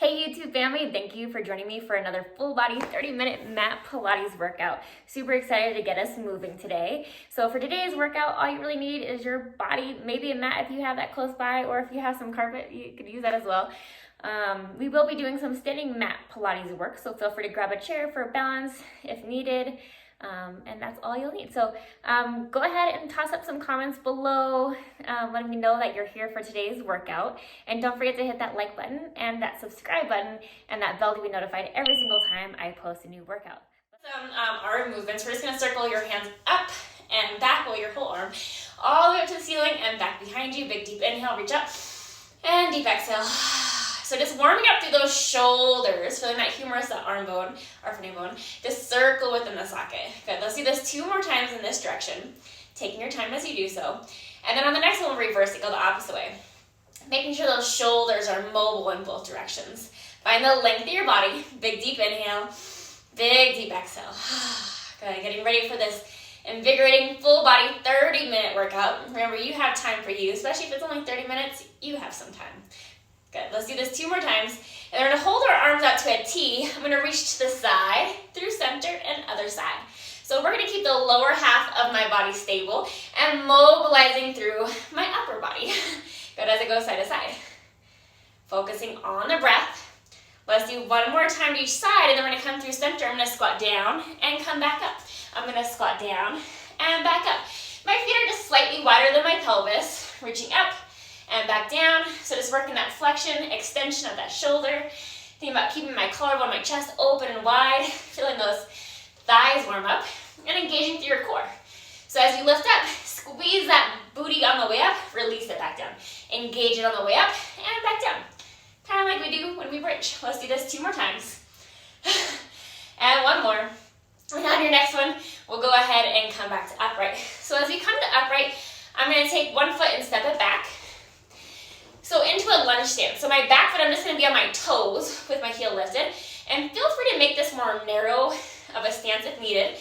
Hey YouTube family, thank you for joining me for another full body 30-minute mat Pilates workout. Super excited to get us moving today. So for today's workout, all you really need is your body, maybe a mat if you have that close by, or if you have some carpet, you could use that as well. We will be doing some standing mat Pilates work, so feel free to grab a chair for balance if needed. And that's all you'll need. So go ahead and toss up some comments below, letting me know that you're here for today's workout. And don't forget to hit that like button and that subscribe button and that bell to be notified every single time I post a new workout. Some arm movements. We're just going to circle your hands up and back while your whole arm all the way up to the ceiling and back behind you. Big deep inhale, reach up, and deep exhale. So just warming up through those shoulders, feeling that humerus, that arm bone, or funny bone, just circle within the socket. Good, let's do this 2 more times in this direction, taking your time as you do so. And then on the next one, we'll reverse it, go the opposite way. Making sure those shoulders are mobile in both directions. Find the length of your body, big deep inhale, big deep exhale. Good, getting ready for this invigorating full body 30-minute workout. Remember, you have time for you, especially if it's only 30 minutes, you have some time. Good, let's do this 2 more times. And we're gonna hold our arms out to a T. I'm gonna reach to the side, through center, and other side. So we're gonna keep the lower half of my body stable and mobilizing through my upper body. Good, as I go side to side. Focusing on the breath. Let's do 1 more time to each side, and then we're gonna come through center. I'm gonna squat down and come back up. I'm gonna squat down and back up. My feet are just slightly wider than my pelvis, reaching up and back down. So just working that flexion, extension of that shoulder. Thinking about keeping my collarbone, my chest open and wide, feeling those thighs warm up, and engaging through your core. So as you lift up, squeeze that booty on the way up, release it back down. Engage it on the way up and back down. Kind of like we do when we bridge. Let's do this 2 more times. And 1 more. And on your next one, we'll go ahead and come back to upright. So as we come to upright, I'm going to take 1 foot and step it back. So into a lunge stance. So my back foot, I'm just going to be on my toes with my heel lifted. And feel free to make this more narrow of a stance if needed.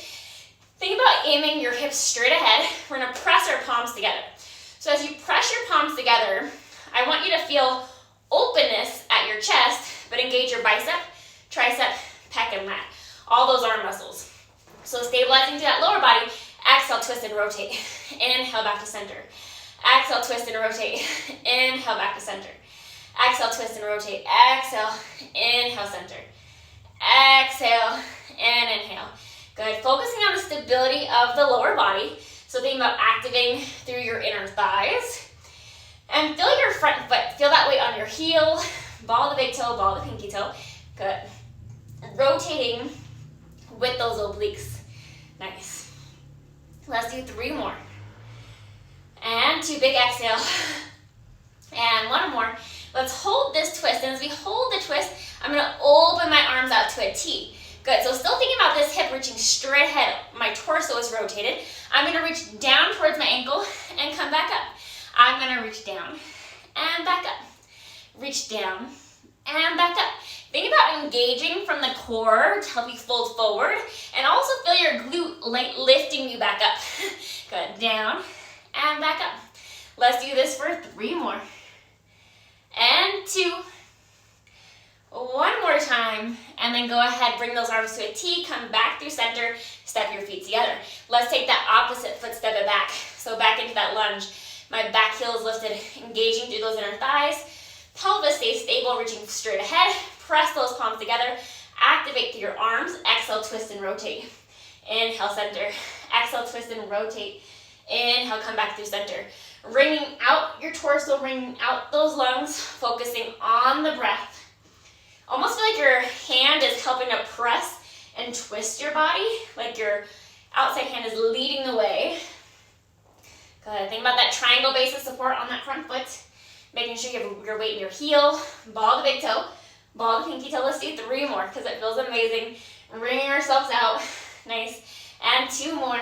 Think about aiming your hips straight ahead. We're going to press our palms together. So as you press your palms together, I want you to feel openness at your chest, but engage your bicep, tricep, pec, and lat. All those arm muscles. So stabilizing to that lower body, exhale, twist, and rotate. Inhale, back to center. Exhale, twist, and rotate. Inhale, back to center. Exhale, twist, and rotate. Exhale, inhale, center. Exhale, and inhale. Good. Focusing on the stability of the lower body. So think about activating through your inner thighs. And feel your front foot. Feel that weight on your heel. Ball the big toe, ball the pinky toe. Good. Rotating with those obliques. Nice. Let's do 3 more. And 2 big exhale. And 1 more. Let's hold this twist. And as we hold the twist, I'm going to open my arms out to a T. Good. So still thinking about this hip reaching straight ahead. My torso is rotated. I'm going to reach down towards my ankle and come back up. I'm going to reach down and back up. Reach down and back up. Think about engaging from the core to help you fold forward. And also feel your glute lifting you back up. Good. Down and back up. Let's do this for 3 more. And 2. 1 more time. And then go ahead, bring those arms to a T, come back through center, step your feet together. Let's take that opposite foot, step it back. So back into that lunge. My back heel is lifted, engaging through those inner thighs. Pelvis stays stable, reaching straight ahead. Press those palms together. Activate through your arms. Exhale, twist, and rotate. Inhale, center. Exhale, twist, and rotate. Inhale, come back through center. Wringing out your torso, wringing out those lungs, focusing on the breath. Almost feel like your hand is helping to press and twist your body, like your outside hand is leading the way. Good. Think about that triangle base of support on that front foot. Making sure you have your weight in your heel. Ball the big toe. Ball the pinky toe. Let's do 3 more because it feels amazing. Wringing ourselves out. Nice. And 2 more.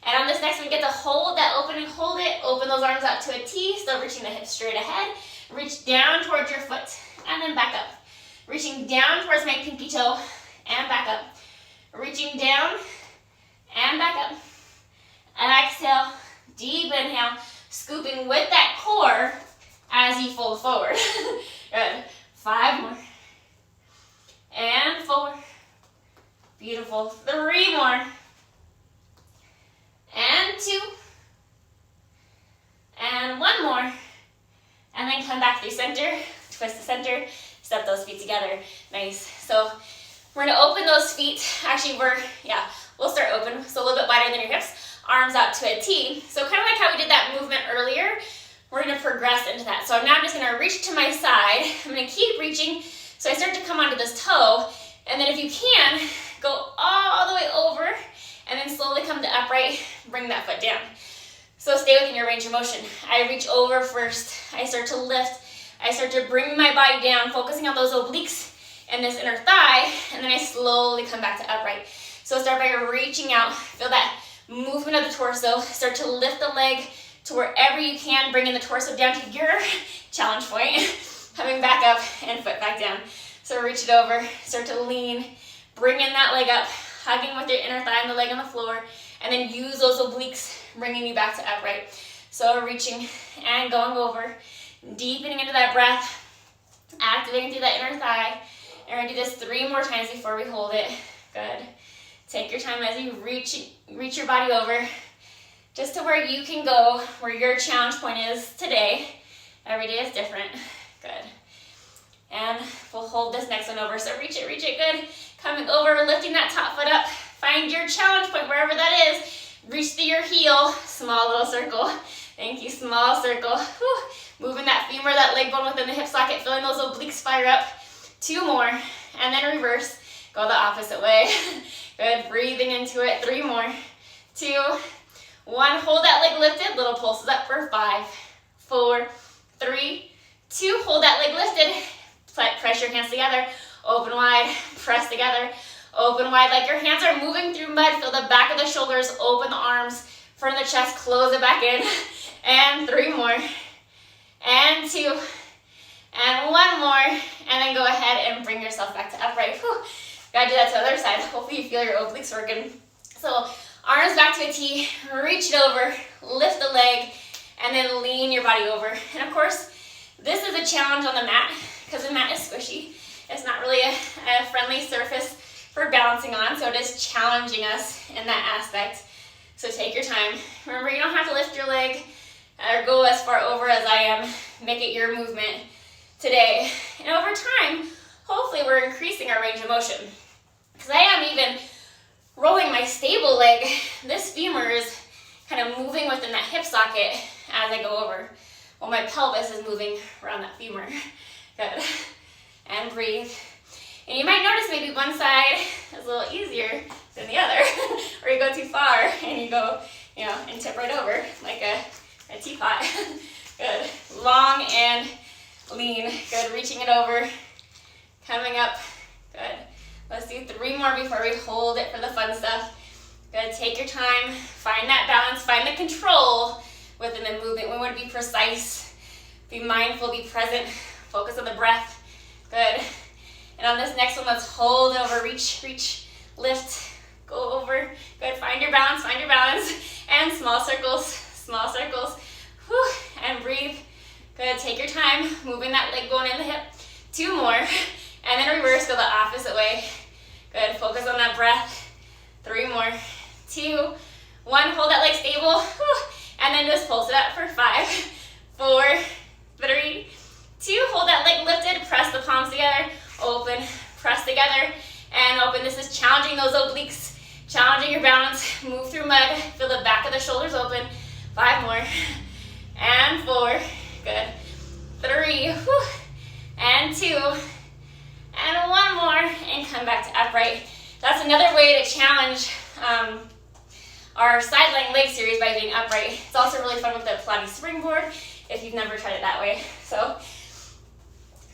And on this next one, get to hold that opening. Hold it. Open those arms out to a T. Still reaching the hips straight ahead. Reach down towards your foot and then back up. Reaching down towards my pinky toe and back up. Reaching down and back up. And exhale, deep inhale, scooping with that core as you fold forward. Good. 5 more. And 4. Beautiful. 3 more. And 2. And 1 more. And then come back through center, twist the center, step those feet together. Nice. So we're gonna open those feet. Actually, we'll start open, so a little bit wider than your hips, arms out to a T. So kind of like how we did that movement earlier, we're gonna progress into that. So now I'm just gonna reach to my side. I'm gonna keep reaching, so I start to come onto this toe, and then if you can, go all the way over, and then slowly come to upright, bring that foot down. So stay within your range of motion. I reach over first, I start to lift, I start to bring my body down, focusing on those obliques and this inner thigh, and then I slowly come back to upright. So start by reaching out, feel that movement of the torso, start to lift the leg to wherever you can, bringing the torso down to your challenge point, coming back up and foot back down. So reach it over, start to lean, bring in that leg up, hugging with your inner thigh and the leg on the floor, and then use those obliques, bringing you back to upright. So reaching and going over, deepening into that breath, activating through that inner thigh. And we're gonna do this 3 more times before we hold it. Good. Take your time as you reach your body over, just to where you can go, where your challenge point is today. Every day is different. Good. And we'll hold this next one over. So reach it, good. Coming over, lifting that top foot up. Find your challenge point, wherever that is. Reach through your heel, small little circle. Thank you, small circle. Whew. Moving that femur, that leg bone within the hip socket, feeling those obliques fire up. 2 more, and then reverse. Go the opposite way. Good, breathing into it. 3 more. 2, 1. Hold that leg lifted. Little pulses up for 5, 4, 3, 2. Hold that leg lifted. Press your hands together. Open wide. Press together. Open wide like your hands are moving through mud. Feel the back of the shoulders. Open the arms. Front of the chest. Close it back in. And 3 more. And 2. And 1 more. And then go ahead and bring yourself back to upright. Whew. Gotta do that to the other side. Hopefully you feel your obliques working. So arms back to a T. Reach it over. Lift the leg. And then lean your body over. And of course, this is a challenge on the mat because the mat is squishy. It's not really a friendly surface for balancing on. So it is challenging us in that aspect. So take your time. Remember, you don't have to lift your leg or go as far over as I am. Make it your movement today. And over time, hopefully we're increasing our range of motion. Because I am even rolling my stable leg. This femur is kind of moving within that hip socket as I go over. While my pelvis is moving around that femur. Good. And breathe. And you might notice maybe one side is a little easier than the other. Or you go too far and you go, and tip right over like a teapot. Good. Long and lean. Good. Reaching it over. Coming up. Good. Let's do 3 more before we hold it for the fun stuff. Good. Take your time. Find that balance. Find the control within the movement. We want to be precise. Be mindful. Be present. Focus on the breath. Good. And on this next one, let's hold it over. Reach, lift, go over. Good. Find your balance. And small circles. Whew. And breathe. Good. Take your time. Moving that leg bone in the hip. 2 more. And then reverse. Go the opposite way. Good. Focus on that breath. 3 more. 2, 1. Hold that leg stable. Whew. And then just pulse it up for 5, 4, 3, 2. Hold that leg lifted. Press the palms together. Open. Press together. And open. This is challenging those obliques. Challenging your balance. Move through mud. Feel the back of the shoulders open. 5 more. And 4. Good. 3. Whew. And 2. And 1 more. And come back to upright. That's another way to challenge our side leg series by being upright. It's also really fun with the Pilates springboard if you've never tried it that way. So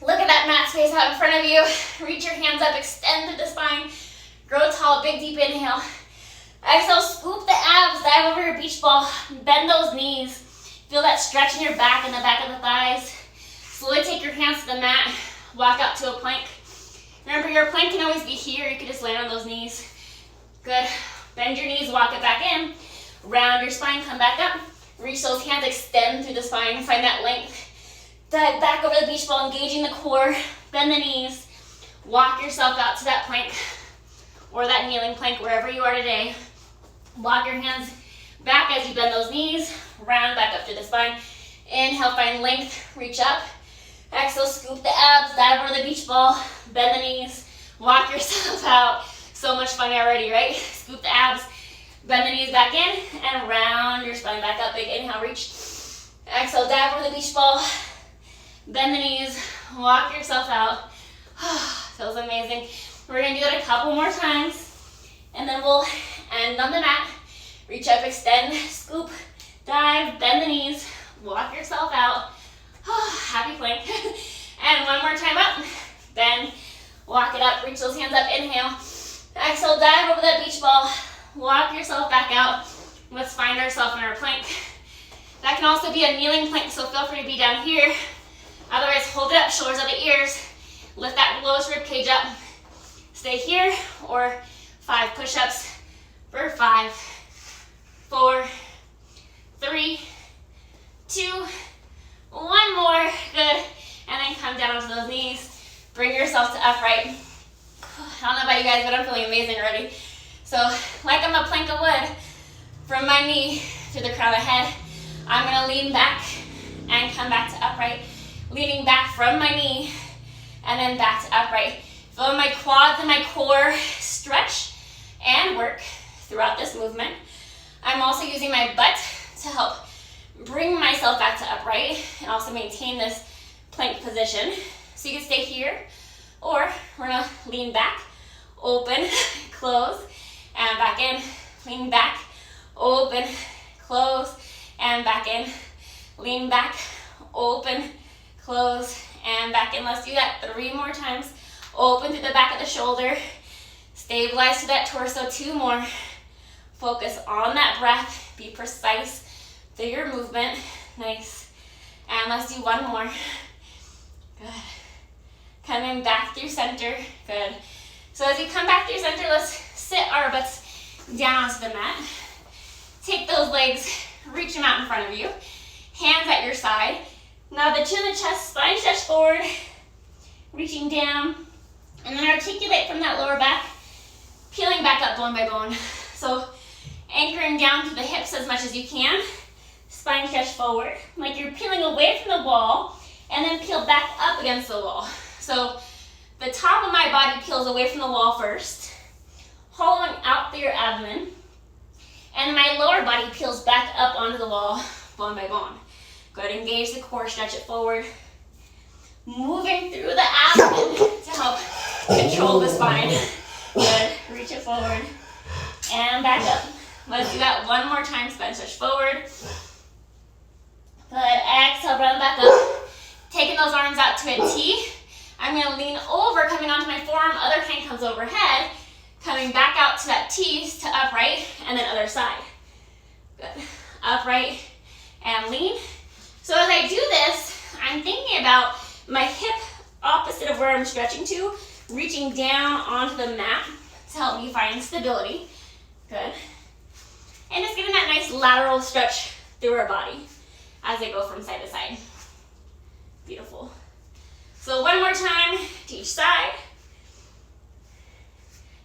look at that mat space out in front of you. Reach your hands up, extend through the spine. Grow tall, big deep inhale. Exhale, scoop the abs, dive over your beach ball. Bend those knees. Feel that stretch in your back and the back of the thighs. Slowly take your hands to the mat. Walk out to a plank. Remember, your plank can always be here. You can just land on those knees. Good. Bend your knees, walk it back in. Round your spine, come back up. Reach those hands, extend through the spine. Find that length. Dive back over the beach ball, engaging the core. Bend the knees. Walk yourself out to that plank or that kneeling plank, wherever you are today. Walk your hands back as you bend those knees. Round back up through the spine. Inhale, find length, reach up. Exhale, scoop the abs, dive over the beach ball, bend the knees, walk yourself out. So much fun already, right? Scoop the abs, bend the knees back in, and round your spine back up. Big inhale, reach. Exhale, dive over the beach ball, bend the knees, walk yourself out. Feels amazing. We're gonna do that a couple more times, and then we'll end on the mat. Reach up, extend, scoop, dive, bend the knees, walk yourself out. Happy plank. And one more time up. Bend, walk it up, reach those hands up, inhale. Exhale, dive over that beach ball. Walk yourself back out. Let's find ourselves in our plank. That can also be a kneeling plank, so feel free to be down here. Otherwise, hold it up, shoulders at the ears. Lift that lowest rib cage up. Stay here, or 5 push-ups for 5, 4, 3, 2, 1 more. Good. And then come down onto those knees. Bring yourself to upright. I don't know about you guys, but I'm feeling amazing already. So, like I'm a plank of wood, from my knee to the crown of the head, I'm gonna lean back and come back to upright. Leaning back from my knee and then back to upright. Feel my quads and my core stretch and work throughout this movement. I'm also using my butt to help bring myself back to upright and also maintain this plank position. So you can stay here, or we're gonna lean back, open, close, and back in. Lean back, open, close, and back in. Lean back, open, close, and back in. Let's do that 3 more times. Open through the back of the shoulder. Stabilize to that torso. 2 more. Focus on that breath. Be precise through your movement. Nice. And let's do 1 more. Good. Coming back through center. Good. So as you come back through center, let's sit our butts down onto the mat. Take those legs, reach them out in front of you. Hands at your side. Now the chin, the chest, spine stretch forward. Reaching down. And then articulate from that lower back. Peeling back up bone by bone. So anchoring down to the hips as much as you can. Spine stretch forward. Like you're peeling away from the wall. And then peel back up against the wall. So the top of my body peels away from the wall first, hollowing out through your abdomen. And my lower body peels back up onto the wall, bone by bone. Good, engage the core, stretch it forward. Moving through the abdomen to help control the spine. Good, reach it forward. And back up. Let's do that 1 more time, spine stretch forward. Good, exhale, run back up. Taking those arms out to a T. I'm gonna lean over, coming onto my forearm, other hand comes overhead, coming back out to that T to upright, and then other side. Good, upright and lean. So as I do this, I'm thinking about my hip opposite of where I'm stretching to, reaching down onto the mat to help me find stability. Good. And just getting that nice lateral stretch through our body as I go from side to side. Beautiful. So 1 more time to each side.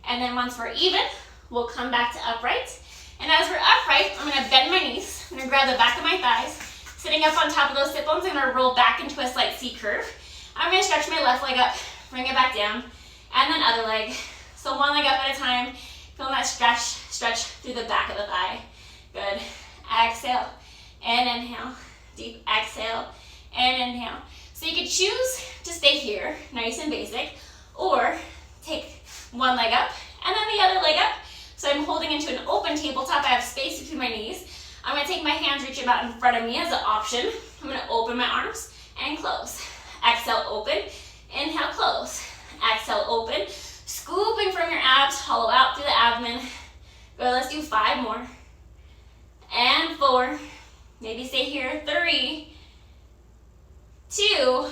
And then once we're even, we'll come back to upright. And as we're upright, I'm gonna bend my knees. I'm gonna grab the back of my thighs. Sitting up on top of those sit bones, I'm gonna roll back into a slight C curve. I'm gonna stretch my left leg up, bring it back down, and then other leg. So 1 leg up at a time. Feel that stretch through the back of the thigh. Good. Exhale and inhale. Deep exhale and inhale. So you could choose to stay here, nice and basic, or take 1 leg up and then the other leg up. So I'm holding into an open tabletop. I have space between my knees. I'm gonna take my hands, reach them out in front of me as an option. I'm gonna open my arms and close. Exhale, open. Inhale, close. Exhale, open. Scooping from your abs, hollow out through the abdomen. Good, let's do 5 more. And 4. Maybe stay here. 3, 2.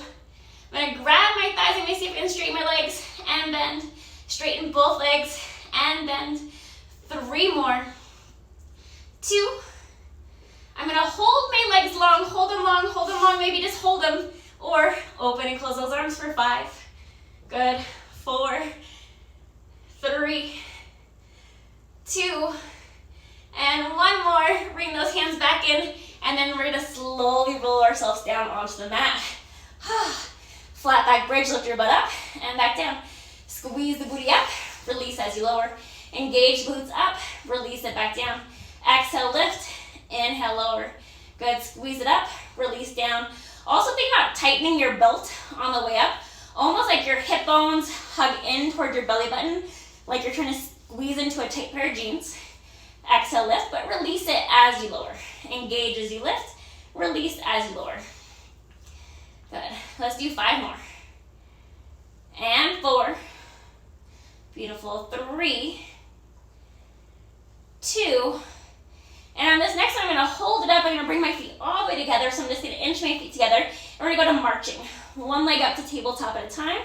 I'm gonna grab my thighs. I'm gonna see if I can straighten my legs and bend. Straighten both legs and bend. 3 more. 2. I'm gonna hold my legs long, hold them long, maybe just hold them, or open and close those arms for 5, Good. 4, 3, 2, and one more. Bring those hands back in, and then we're gonna slowly roll ourselves down onto the mat. Flat back bridge, lift your butt up and back down. Squeeze the booty up, release as you lower. Engage glutes up, release it back down. Exhale, lift, inhale, lower. Good, squeeze it up, release down. Also think about tightening your belt on the way up, almost like your hip bones hug in toward your belly button, like you're trying to squeeze into a tight pair of jeans. Exhale, lift, but release it as you lower. Engage as you lift, release as you lower. Good. Let's do 5 more. And 4. Beautiful. 3, 2. And on this next one, I'm going to hold it up. I'm going to bring my feet all the way together. So I'm just going to inch my feet together. And we're going to go to marching. One leg up to tabletop at a time.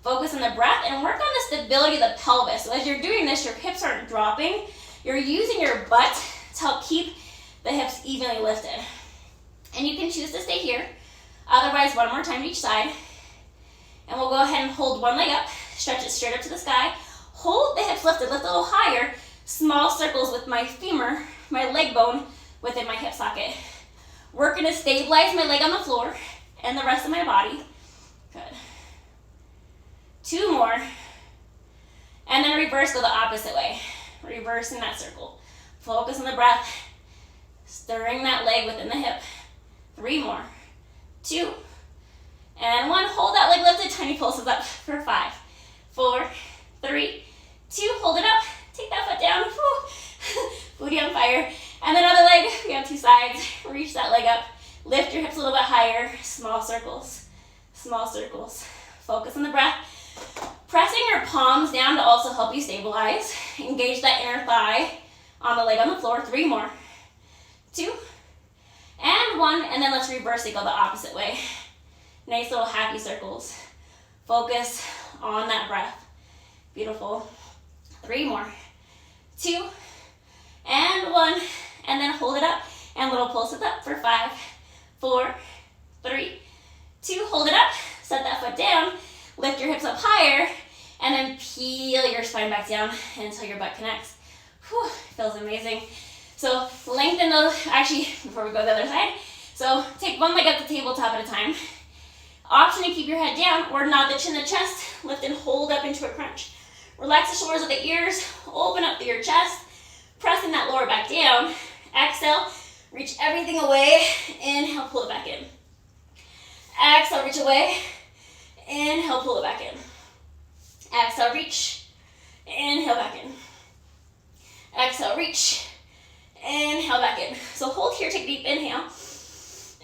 Focus on the breath and work on the stability of the pelvis. So as you're doing this, your hips aren't dropping. You're using your butt to help keep the hips evenly lifted. And you can choose to stay here. Otherwise, one more time to each side. And we'll go ahead and hold one leg up. Stretch it straight up to the sky. Hold the hips lifted, lift a little higher. Small circles with my femur, my leg bone within my hip socket. Working to stabilize my leg on the floor and the rest of my body. Good. 2 more. And then reverse, go the opposite way. Reversing that circle. Focus on the breath. Stirring that leg within the hip. 3 more. 2, and 1. Hold that leg lifted, tiny pulses up for 5, 4, 3, 2. Hold it up, take that foot down. Booty on fire. And then other leg, we have 2 sides. Reach that leg up, lift your hips a little bit higher. Small circles, small circles. Focus on the breath. Pressing your palms down to also help you stabilize. Engage that inner thigh on the leg on the floor. 3 more. 2, and 1, and then let's reverse it, go the opposite way. Nice little happy circles. Focus on that breath. Beautiful. 3 more. 2, and 1, and then hold it up, and little pulses up for 5, 4, 3, 2. Hold it up, set that foot down, lift your hips up higher, and then peel your spine back down until your butt connects. Whew, feels amazing. So lengthen those, actually, before we go to the other side. So take one leg up to tabletop at a time. Option to keep your head down or nod the chin to chest. Lift and hold up into a crunch. Relax the shoulders of the ears. Open up through your chest. Pressing that lower back down. Exhale, reach everything away. Inhale, pull it back in. Exhale, reach away. Inhale, pull it back in. Exhale, reach. Inhale, back in. Exhale, reach. Inhale, back in. So hold here, take a deep inhale.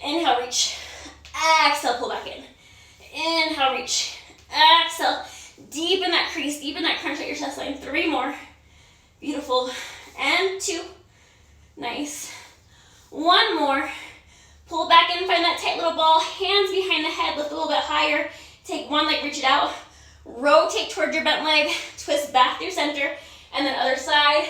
Inhale, reach. Exhale, pull back in. Inhale, reach. Exhale, deepen that crease, deepen that crunch at your chest line. 3 more. Beautiful. And 2. Nice. 1 more. Pull back in, find that tight little ball. Hands behind the head, lift a little bit higher. Take one leg, reach it out. Rotate toward your bent leg. Twist back through center. And then other side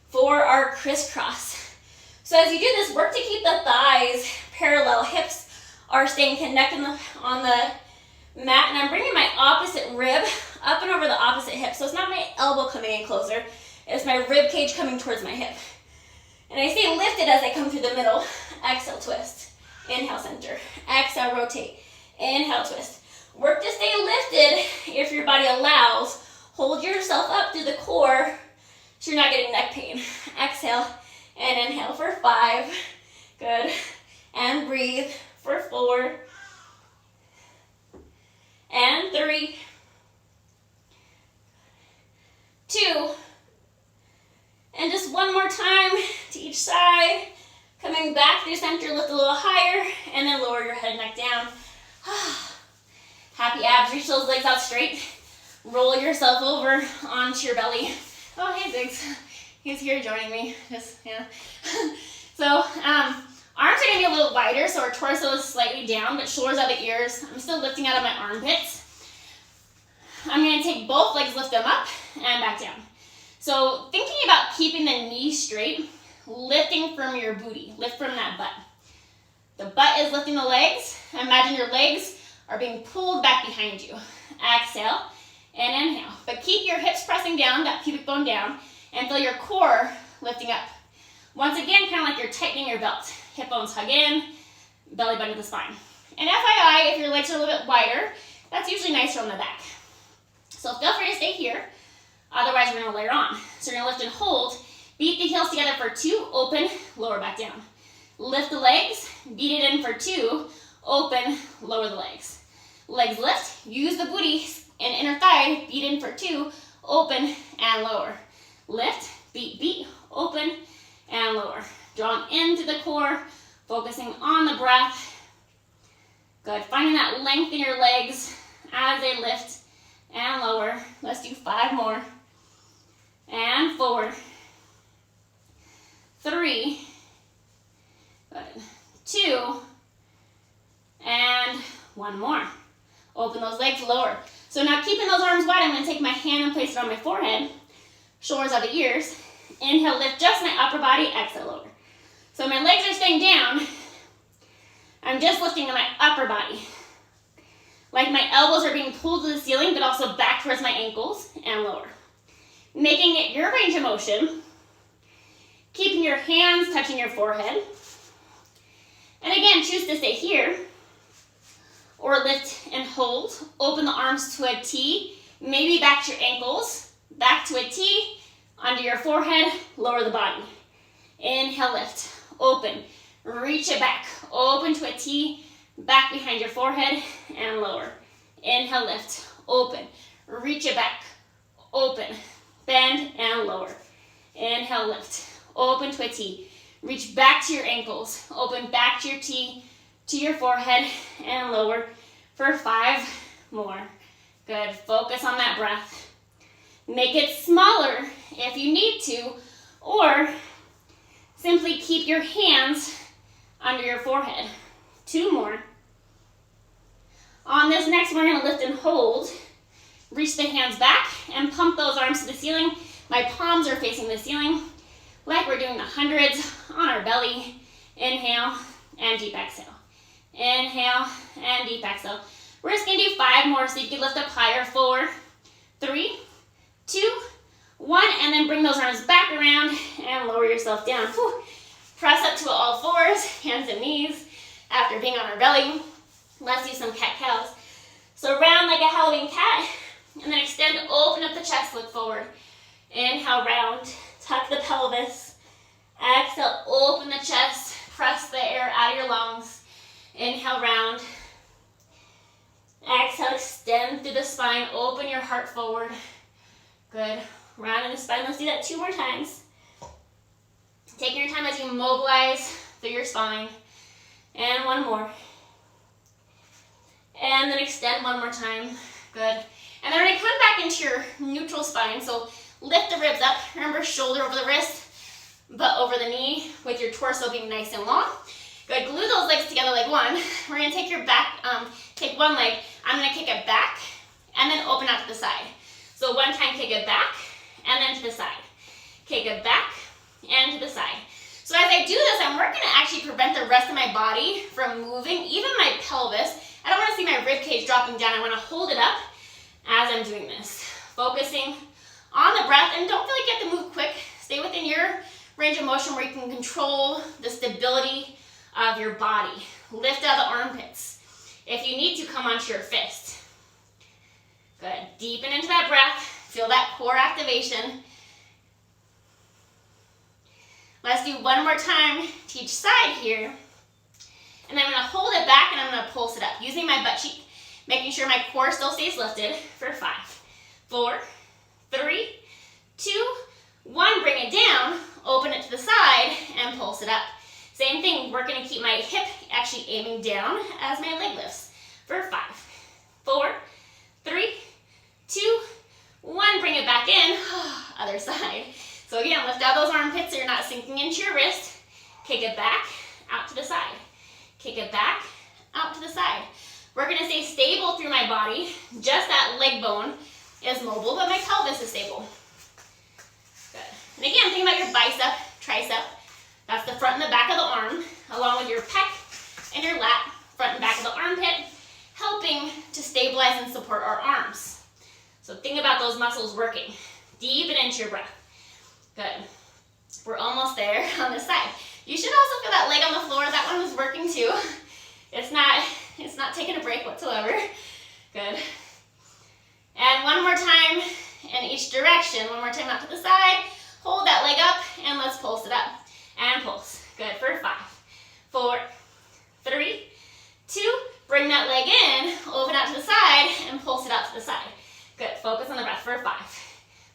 for our crisscross. So as you do this, work to keep the thighs parallel. Hips are staying connected on the mat. And I'm bringing my opposite rib up and over the opposite hip. So it's not my elbow coming in closer. It's my rib cage coming towards my hip. And I stay lifted as I come through the middle. Exhale, twist. Inhale, center. Exhale, rotate. Inhale, twist. Work to stay lifted if your body allows. Hold yourself up through the core so you're not getting neck pain. Exhale and inhale for 5. Good. And breathe for 4. And 3. 2. And just one more time to each side. Coming back through center, lift a little higher, and then lower your head and neck down. Happy abs, reach those legs out straight. Roll yourself over onto your belly. Oh, hey, Biggs. He's here joining me. Just, yeah. So, arms are going to be a little wider, so our torso is slightly down, but shoulders out the ears. I'm still lifting out of my armpits. I'm going to take both legs, lift them up, and back down. So, thinking about keeping the knees straight, lifting from your booty, lift from that butt. The butt is lifting the legs. Imagine your legs are being pulled back behind you. Exhale, and inhale. But keep your hips pressing down, that pubic bone down, and feel your core lifting up. Once again, kind of like you're tightening your belt. Hip bones hug in, belly button to the spine. And FYI, if your legs are a little bit wider, that's usually nicer on the back. So feel free to stay here. Otherwise, we're gonna layer on. So you're gonna lift and hold. Beat the heels together for 2, open, lower back down. Lift the legs, beat it in for 2, open, lower the legs. Legs lift, use the booty and inner thigh, beat in for 2, open and lower. Lift, beat, beat, open and lower. Drawing into the core, focusing on the breath. Good, finding that length in your legs as they lift and lower. Let's do 5 more. And 4, 3, good, 2, and 1 more. Open those legs, lower. So now keeping those arms wide, I'm gonna take my hand and place it on my forehead, shoulders are the ears. Inhale, lift just my upper body, exhale, lower. So my legs are staying down. I'm just lifting my upper body. Like my elbows are being pulled to the ceiling, but also back towards my ankles and lower. Making it your range of motion. Keeping your hands touching your forehead. And again, choose to stay here. Or lift and hold. Open the arms to a T. Maybe back to your ankles. Back to a T. Under your forehead, lower the body. Inhale, lift. Open. Reach it back. Open to a T. Back behind your forehead and lower. Inhale, lift. Open. Reach it back. Open. Bend and lower. Inhale, lift. Open to a T. Reach back to your ankles. Open back to your T, to your forehead and lower for 5 more. Good. Focus on that breath. Make it smaller if you need to, or simply keep your hands under your forehead. 2 more. On this next one, we're gonna lift and hold. Reach the hands back and pump those arms to the ceiling. My palms are facing the ceiling, like we're doing the hundreds on our belly. Inhale and deep exhale. Inhale and deep exhale. We're just gonna do 5 more so you can lift up higher. 4, 3, 2, 1, and then bring those arms back around and lower yourself down. Whew. Press up to all 4s, hands and knees. After being on our belly, let's do some cat-cows. So round like a Halloween cat, and then extend, open up the chest, look forward. Inhale, round, tuck the pelvis. Exhale, open the chest, press the air out of your lungs. Inhale, round. Exhale, extend through the spine, open your heart forward. Good, round in the spine. Let's do that 2 more times. Taking your time as you mobilize through your spine. And 1 more. And then extend 1 more time. Good. And then we're gonna come back into your neutral spine. So lift the ribs up. Remember, shoulder over the wrist, butt over the knee, with your torso being nice and long. Good, glue those legs together like one. We're gonna take your back, take one leg. I'm gonna kick it back and then open out to the side. So 1 time, kick it back and then to the side. Kick it back and to the side. So as I do this, I'm working to actually prevent the rest of my body from moving, even my pelvis. I don't want to see my rib cage dropping down. I want to hold it up as I'm doing this. Focusing on the breath, and don't feel like you have to move quick. Stay within your range of motion where you can control the stability of your body. Lift out the armpits. If you need to, come onto your fist. Good. Deepen into that breath. Feel that core activation. Let's do 1 more time to each side here. And I'm going to hold it back and I'm going to pulse it up using my butt cheek, making sure my core still stays lifted for 5, 4, 3, 2, 1. Bring it down, open it to the side, and pulse it up. Same thing, we're going to keep my hip actually aiming down as my leg lifts for 5, 4, 3, 2, 1. Bring it back in, other side. So again, lift out those armpits so you're not sinking into your wrist. Kick it back, out to the side. Kick it back, out to the side. We're gonna stay stable through my body. Just that leg bone is mobile, but my pelvis is stable. Good. And again, think about your bicep, tricep. That's the front and the back of the arm, along with your pec and your lat, front and back of the armpit, helping to stabilize and support our arms. So think about those muscles working. Deepen into your breath. Good. We're almost there on this side. You should also feel that leg on the floor. That one was working too. It's not taking a break whatsoever. Good. And one more time in each direction. One more time out to the side. Hold that leg up and let's pulse it up. And pulse. Good for 5, 4, 3, 2. Bring that leg in, open out to the side, and pulse it out to the side. Good. Focus on the breath for 5,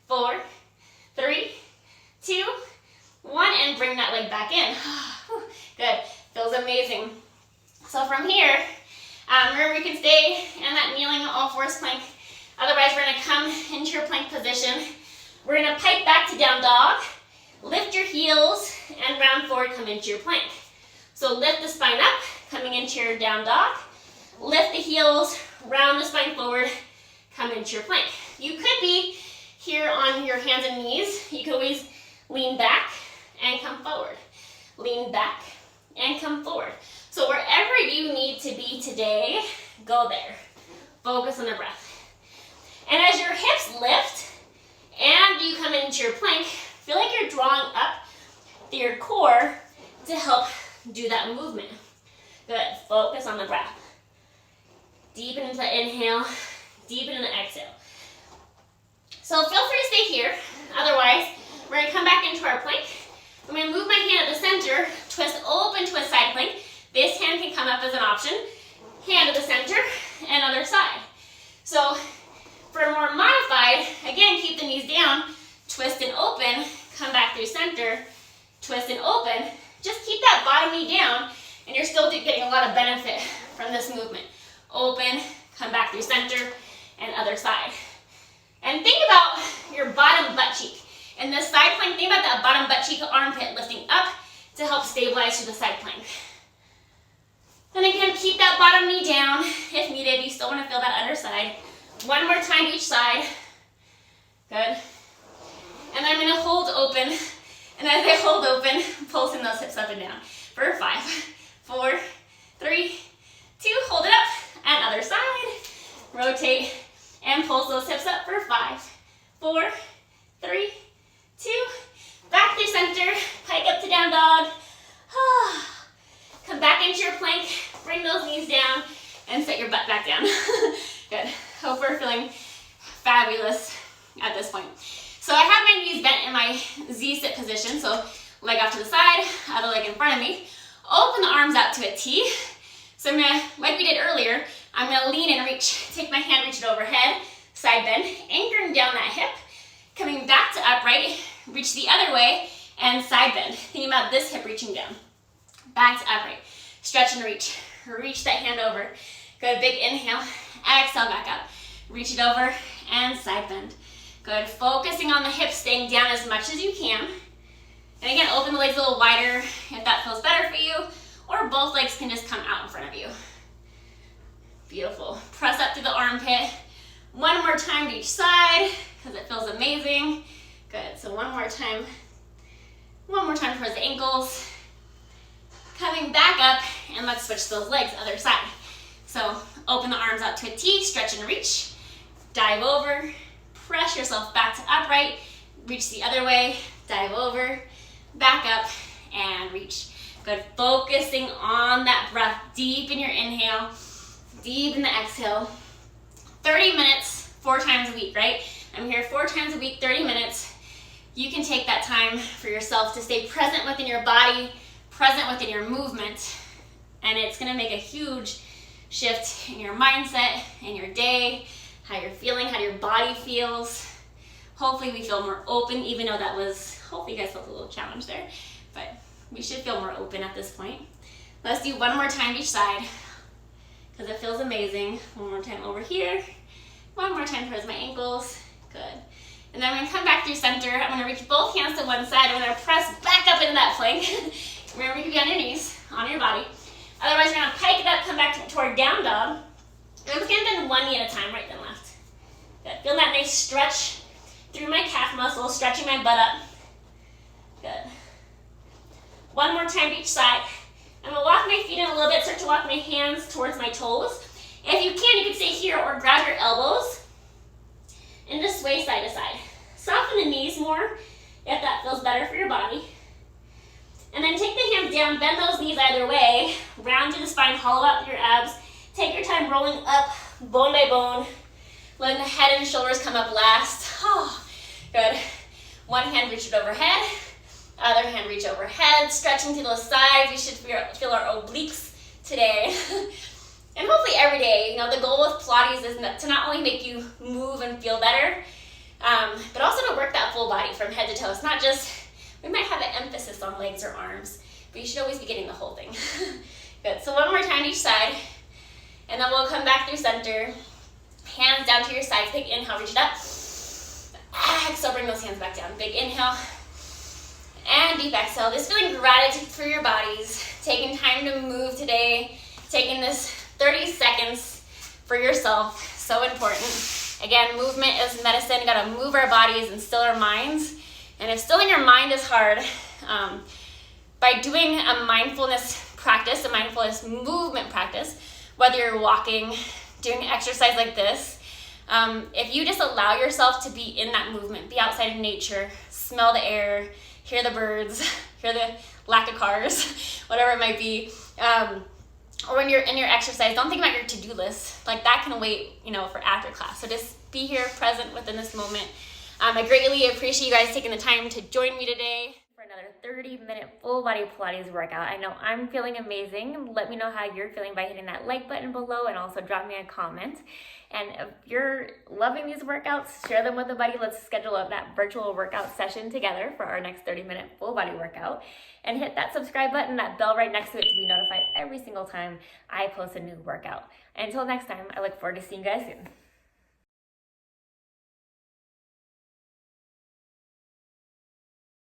4, 3, 2, 1, and bring that leg back in. Good. Feels amazing. So from here, remember you can stay in that kneeling all fours plank. Otherwise, we're going to come into your plank position. We're going to pipe back to down dog. Lift your heels and round forward, come into your plank. So lift the spine up, coming into your down dog. Lift the heels, round the spine forward, come into your plank. You could be here on your hands and knees. You could always lean back and come forward. Lean back and come forward. So wherever you need to be today, go there. Focus on the breath. And as your hips lift and you come into your plank, feel like you're drawing up your core to help do that movement. Good. Focus on the breath. Deepen into the inhale, deepen into the exhale. So feel free to stay here. Otherwise, we're going to come back into our plank. I'm going to move my hand at the center, twist open to a side plank. This hand can come up as an option. Hand to the center and other side. So for a more modified, again, keep the knees down, twist and open, come back through center, twist and open. Just keep that bottom knee down and you're still getting a lot of benefit from this movement. Open, come back through center, and other side. And think about your bottom butt cheek. In this side plank, think about that bottom butt cheek armpit lifting up to help stabilize through the side plank. Then again, keep that bottom knee down if needed. You still want to feel that underside. One more time each side. Good. And I'm going to hold open. And as I hold open, pulsing those hips up and down. For 5, 4, 3, 2, hold it up. And other side. Rotate and pulse those hips up for 5, 4, 3, 2. Back through center. Pike up to down dog. Come back into your plank. Bring those knees down and set your butt back down. Good. Hope we're feeling fabulous at this point. So I have my knees bent in my Z-sit position. So leg off to the side, other leg in front of me. Open the arms out to a T. So I'm going to, like we did earlier, I'm going to lean and reach. Take my hand, reach it overhead, side bend, anchoring down that hip. Coming back to upright, reach the other way, and side bend. Thinking about this hip reaching down. Back to upright. Stretch and reach. Reach that hand over. Good, big inhale. Exhale back up. Reach it over and side bend. Good, focusing on the hips, staying down as much as you can. And again, open the legs a little wider if that feels better for you, or both legs can just come out in front of you. Beautiful. Press up through the armpit. One more time to each side, because it feels amazing. Good, so one more time towards the ankles. Coming back up, and let's switch those legs, other side. So open the arms out to a T, stretch and reach. Dive over, press yourself back to upright, reach the other way, dive over, back up, and reach. Good, focusing on that breath, deep in your inhale, deep in the exhale. 30 minutes, 4 times a week, right? I'm here 4 times a week, 30 minutes. You can take that time for yourself to stay present within your body, present within your movement, and it's gonna make a huge shift in your mindset, in your day, how you're feeling, how your body feels. Hopefully we feel more open, even though that was, hopefully you guys felt a little challenge there, but we should feel more open at this point. Let's do one more time each side, because it feels amazing. One more time over here. One more time towards my ankles. Good. And then I'm gonna come back through center. I'm gonna reach both hands to one side. I'm gonna press back up into that plank. Remember, you can be on your knees, on your body. Otherwise, you're gonna pike it up, come back toward down dog. And I'm just gonna bend one knee at a time, right then left. Good. Feel that nice stretch through my calf muscles, stretching my butt up. Good. One more time each side. I'm gonna walk my feet in a little bit, start to walk my hands towards my toes. If you can stay here or grab your elbows and just sway side to side. Soften the knees more if that feels better for your body. And then take the hands down, bend those knees either way, round through the spine, hollow out through your abs. Take your time rolling up bone by bone, letting the head and shoulders come up last. Oh, good. One hand reach it overhead, other hand reach overhead, stretching to those sides. We should feel our obliques today. And hopefully every day, the goal with Pilates is to not only make you move and feel better, but also to work that full body from head to toe. It's not just, we might have an emphasis on legs or arms, but you should always be getting the whole thing. Good, so one more time each side, and then we'll come back through center. Hands down to your sides, big inhale, reach it up. Exhale, bring those hands back down. Big inhale, and deep exhale. Just feeling gratitude for your bodies, taking time to move today, taking this 30 seconds for yourself, so important. Again, movement is medicine. You gotta move our bodies and still our minds. And if stilling your mind is hard, by doing a mindfulness practice, a mindfulness movement practice, whether you're walking, doing exercise like this, if you just allow yourself to be in that movement, be outside in nature, smell the air, hear the birds, hear the lack of cars, whatever it might be, or when you're in your exercise, don't think about your to-do list. Like that can wait, for after class. So just be here, present within this moment. I greatly appreciate you guys taking the time to join me today for another 30-minute full body Pilates workout. I know I'm feeling amazing. Let me know how you're feeling by hitting that like button below, and also drop me a comment. And if you're loving these workouts, share them with a buddy. Let's schedule that virtual workout session together for our next 30-minute full body workout. And hit that subscribe button, that bell right next to it, to be notified every single time I post a new workout. Until next time, I look forward to seeing you guys soon.